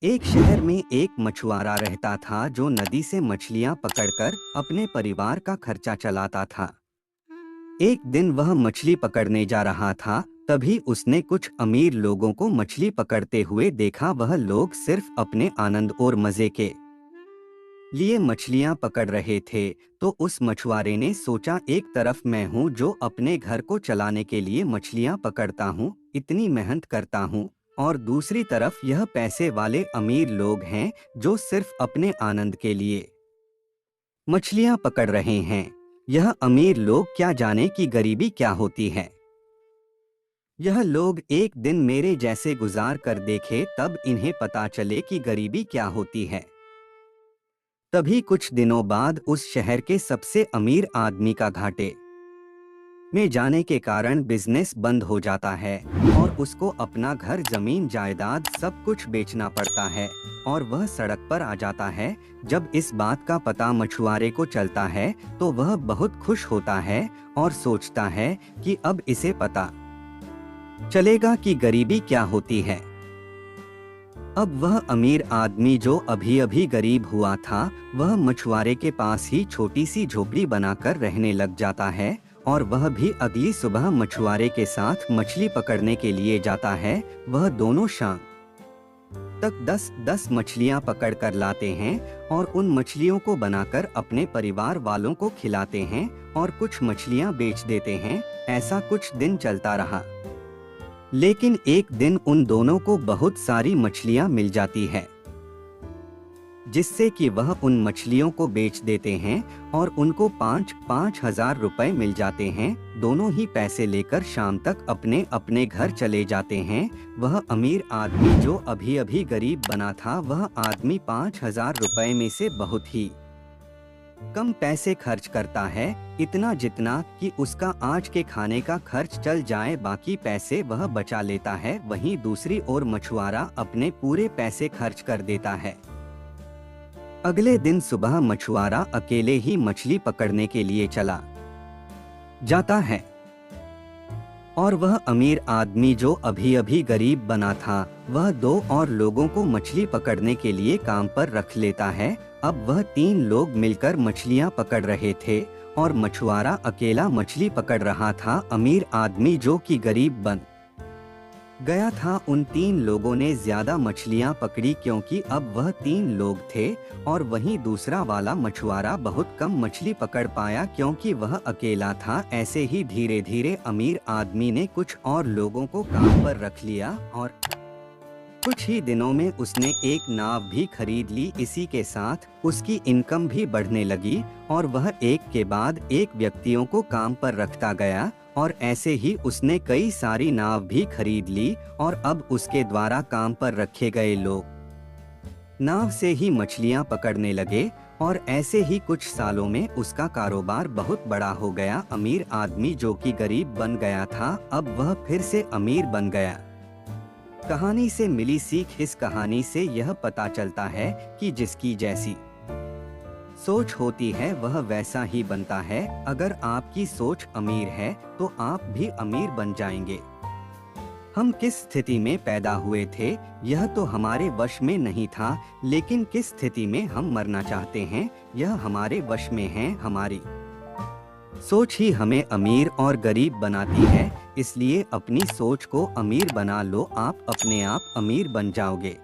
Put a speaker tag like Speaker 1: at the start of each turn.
Speaker 1: एक शहर में एक मछुआरा रहता था जो नदी से मछलियां पकड़कर अपने परिवार का खर्चा चलाता था। एक दिन वह मछली पकड़ने जा रहा था, तभी उसने कुछ अमीर लोगों को मछली पकड़ते हुए देखा। वह लोग सिर्फ अपने आनंद और मजे के लिए मछलियां पकड़ रहे थे। तो उस मछुआरे ने सोचा, एक तरफ मैं हूँ जो अपने घर को चलाने के लिए मछलियां पकड़ता हूँ, इतनी मेहनत करता हूँ, और दूसरी तरफ यह पैसे वाले अमीर लोग हैं जो सिर्फ अपने आनंद के लिए मछलियां पकड़ रहे हैं। यह अमीर लोग क्या जाने कि गरीबी क्या होती है। यह लोग एक दिन मेरे जैसे गुजार कर देखे, तब इन्हें पता चले कि गरीबी क्या होती है। तभी कुछ दिनों बाद उस शहर के सबसे अमीर आदमी का घाटे में जाने के कारण बिजनेस बंद हो जाता है और उसको अपना घर, जमीन, जायदाद सब कुछ बेचना पड़ता है और वह सड़क पर आ जाता है। जब इस बात का पता मछुआरे को चलता है तो वह बहुत खुश होता है और सोचता है कि अब इसे पता चलेगा कि गरीबी क्या होती है। अब वह अमीर आदमी जो अभी अभी गरीब हुआ था, वह मछुआरे के पास ही छोटी सी झोपड़ी बनाकर रहने लग जाता है और वह भी अगली सुबह मछुआरे के साथ मछली पकड़ने के लिए जाता है। वह दोनों शाम तक 10-10 मछलियां पकड़ कर लाते हैं और उन मछलियों को बनाकर अपने परिवार वालों को खिलाते हैं और कुछ मछलियां बेच देते हैं। ऐसा कुछ दिन चलता रहा, लेकिन एक दिन उन दोनों को बहुत सारी मछलियां मिल जाती है, जिससे कि वह उन मछलियों को बेच देते हैं और उनको 5-5 हजार रुपए मिल जाते हैं। दोनों ही पैसे लेकर शाम तक अपने अपने घर चले जाते हैं। वह अमीर आदमी जो अभी अभी गरीब बना था, वह आदमी 5 हजार रुपए में से बहुत ही कम पैसे खर्च करता है, इतना जितना कि उसका आज के खाने का खर्च चल जाए, बाकी पैसे वह बचा लेता है। वहीं दूसरी ओर मछुआरा अपने पूरे पैसे खर्च कर देता है। अगले दिन सुबह मछुआरा अकेले ही मछली पकड़ने के लिए चला जाता है और वह अमीर आदमी जो अभी अभी गरीब बना था, वह 2 और लोगों को मछली पकड़ने के लिए काम पर रख लेता है। अब वह 3 लोग मिलकर मछलियां पकड़ रहे थे और मछुआरा अकेला मछली पकड़ रहा था। अमीर आदमी जो कि गरीब बन गया था, उन 3 लोगों ने ज्यादा मछलियां पकड़ी क्योंकि अब वह 3 लोग थे, और वहीं दूसरा वाला मछुआरा बहुत कम मछली पकड़ पाया क्योंकि वह अकेला था। ऐसे ही धीरे धीरे अमीर आदमी ने कुछ और लोगों को काम पर रख लिया और कुछ ही दिनों में उसने एक नाव भी खरीद ली। इसी के साथ उसकी इनकम भी बढ़ने लगी और वह एक के बाद एक व्यक्तियों को काम पर रखता गया, और ऐसे ही उसने कई सारी नाव भी खरीद ली और अब उसके द्वारा काम पर रखे गए लोग नाव से ही मछलियां पकड़ने लगे और ऐसे ही कुछ सालों में उसका कारोबार बहुत बड़ा हो गया। अमीर आदमी जो कि गरीब बन गया था, अब वह फिर से अमीर बन गया। कहानी से मिली सीख: इस कहानी से यह पता चलता है कि जिसकी जैसी सोच होती है वह वैसा ही बनता है। अगर आपकी सोच अमीर है तो आप भी अमीर बन जाएंगे। हम किस स्थिति में पैदा हुए थे यह तो हमारे वश में नहीं था, लेकिन किस स्थिति में हम मरना चाहते हैं यह हमारे वश में है। हमारी सोच ही हमें अमीर और गरीब बनाती है, इसलिए अपनी सोच को अमीर बना लो, आप अपने आप अमीर बन जाओगे।